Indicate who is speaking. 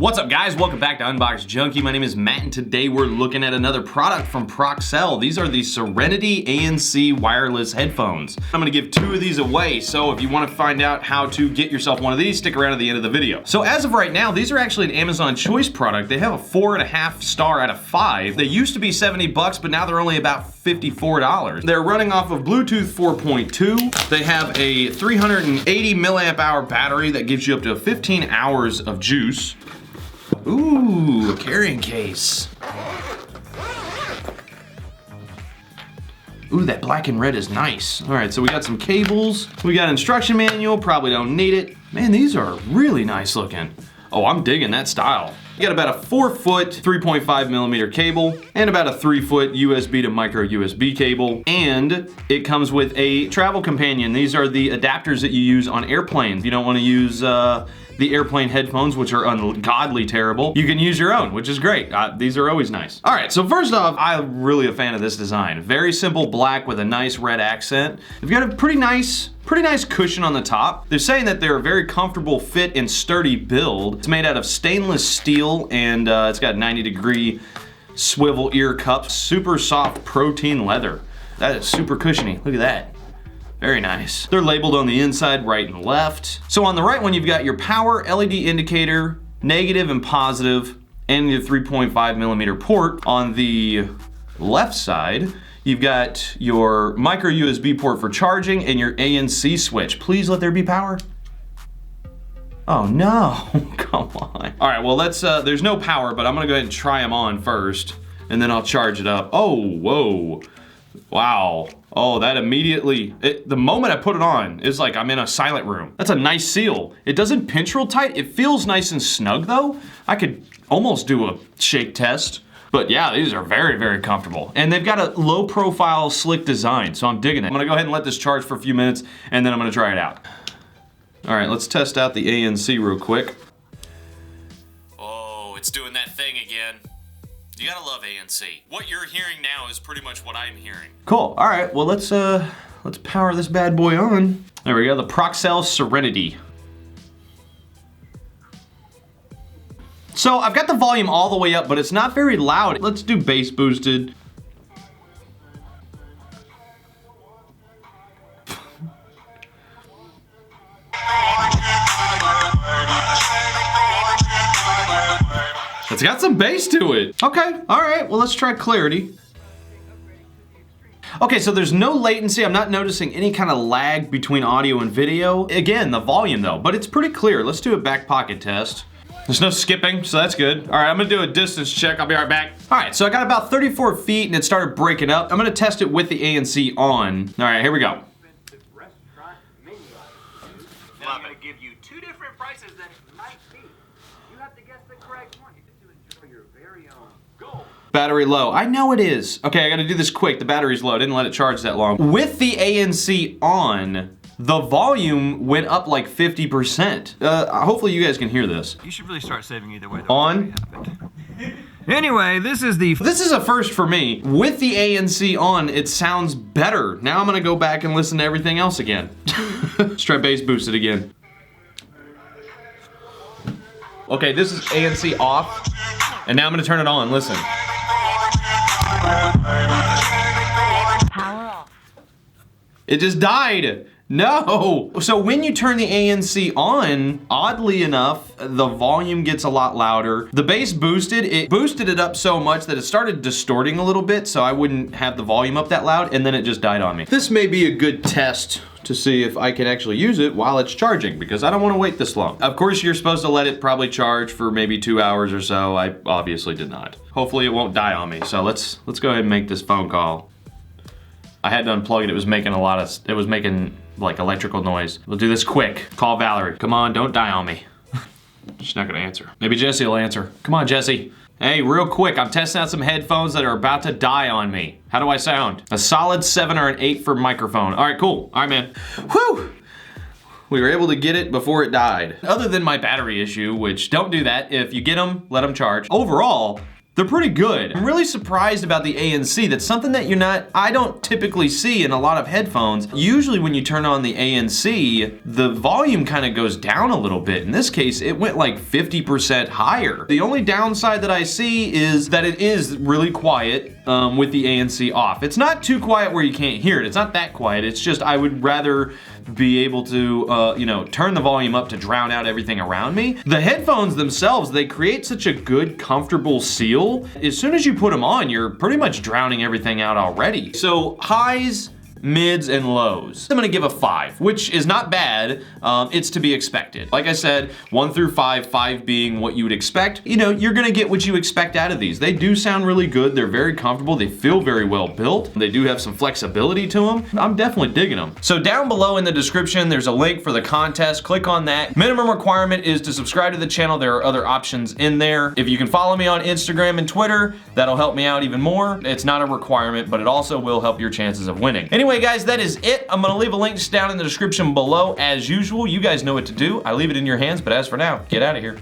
Speaker 1: What's up guys, welcome back to Unbox Junkie. My name is Matt and today we're looking at another product from Proxelle. These are the Serenity ANC wireless headphones. I'm gonna give 2 of these away, so if you wanna find out how to get yourself one of these, stick around at the end of the video. So as of right now, these are actually an Amazon Choice product. They have a 4.5 star out of 5. They used to be 70 bucks, but now they're only about $54. They're running off of Bluetooth 4.2. They have a 380 milliamp hour battery that gives you up to 15 hours of juice. Ooh, a carrying case. Ooh, that black and red is nice. All right, so we got some cables. We got an instruction manual, probably don't need it. Man, these are really nice looking. Oh, I'm digging that style. You got about a 4-foot, 3.5 millimeter cable and about a 3-foot USB to micro USB cable. And it comes with a travel companion. These are the adapters that you use on airplanes. You don't want to use the airplane headphones, which are ungodly terrible. You can use your own, which is great. These are always nice. All right, so first off, I'm really a fan of this design. Very simple black with a nice red accent. They've got a pretty nice cushion on the top. They're saying that they're a very comfortable fit and sturdy build. It's made out of stainless steel and it's got 90-degree swivel ear cups, super soft protein leather. That is super cushiony, look at that. Very nice. They're labeled on the inside, right and left. So on the right one, you've got your power LED indicator, negative and positive, and your 3.5 millimeter port. On the left side, you've got your micro USB port for charging and your ANC switch. Please let there be power. Oh no, come on. All right, well there's no power, but I'm gonna go ahead and try them on first, and then I'll charge it up. Oh, whoa. Wow. Oh, that immediately, the moment I put it on, it's like I'm in a silent room. That's a nice seal. It doesn't pinch real tight. It feels nice and snug though. I could almost do a shake test. But yeah, these are very, very comfortable. And they've got a low profile, slick design, so I'm digging it. I'm gonna go ahead and let this charge for a few minutes and then I'm gonna try it out. All right, let's test out the ANC real quick. Oh, it's doing that thing again. You gotta love ANC. What you're hearing now is pretty much what I'm hearing. Cool, all right, well let's power this bad boy on. There we go, the Proxelle Serenity. So I've got the volume all the way up, but it's not very loud. Let's do bass boosted. It's got some bass to it. Okay, all right, well let's try clarity. Okay, so there's no latency. I'm not noticing any kind of lag between audio and video. Again, the volume though, but it's pretty clear. Let's do a back pocket test. There's no skipping, so that's good. All right, I'm gonna do a distance check. I'll be right back. All right, so I got about 34 feet and it started breaking up. I'm gonna test it with the ANC on. All right, here we go.
Speaker 2: I'm gonna give you 2 different prices that it might be. You have to guess the correct one. You get to enjoy your very own gold.
Speaker 1: Battery low. I know it is. Okay, I gotta do this quick. The battery's low. I didn't let it charge that long. With the ANC on, the volume went up like 50%. Hopefully you guys can hear this.
Speaker 2: You should really start saving either way.
Speaker 1: On.
Speaker 2: Anyway, this is
Speaker 1: a first for me. With the ANC on, it sounds better. Now I'm gonna go back and listen to everything else again. Let's try bass boosted again. Okay, this is ANC off, and now I'm gonna turn it on, listen.
Speaker 3: Power off.
Speaker 1: It just died. No! So when you turn the ANC on, oddly enough, the volume gets a lot louder. The bass boosted, it boosted it up so much that it started distorting a little bit, so I wouldn't have the volume up that loud, and then it just died on me. This may be a good test to see if I can actually use it while it's charging, because I don't want to wait this long. Of course, you're supposed to let it probably charge for maybe 2 hours or so. I obviously did not. Hopefully it won't die on me, so let's go ahead and make this phone call. I had to unplug it. It was making like electrical noise. We'll do this quick. Call Valerie. Come on, don't die on me. She's not gonna answer. Maybe Jesse will answer. Come on, Jesse. Hey, real quick, I'm testing out some headphones that are about to die on me. How do I sound? A solid 7 or an 8 for microphone. All right, cool. All right, man. Whew! We were able to get it before it died. Other than my battery issue, which don't do that. If you get them, let them charge. Overall, They're pretty good. I'm really surprised about the ANC. That's something that I don't typically see in a lot of headphones. Usually when you turn on the ANC, the volume kind of goes down a little bit. In this case, it went like 50% higher. The only downside that I see is that it is really quiet with the ANC off. It's not too quiet where you can't hear it. It's not that quiet. It's just I would rather be able to, turn the volume up to drown out everything around me. The headphones themselves, they create such a good, comfortable seal. As soon as you put them on, you're pretty much drowning everything out already. So highs, mids, and lows. I'm gonna give a 5, which is not bad. It's to be expected. Like I said, 1 through 5, 5 being what you would expect. You're gonna get what you expect out of these. They do sound really good. They're very comfortable. They feel very well built. They do have some flexibility to them. I'm definitely digging them. So down below in the description, there's a link for the contest. Click on that. Minimum requirement is to subscribe to the channel. There are other options in there. If you can follow me on Instagram and Twitter, that'll help me out even more. It's not a requirement, but it also will help your chances of winning. Anyway, guys, that is it. I'm gonna leave a link down in the description below as usual. You guys know what to do. I leave it in your hands, but as for now, get out of here.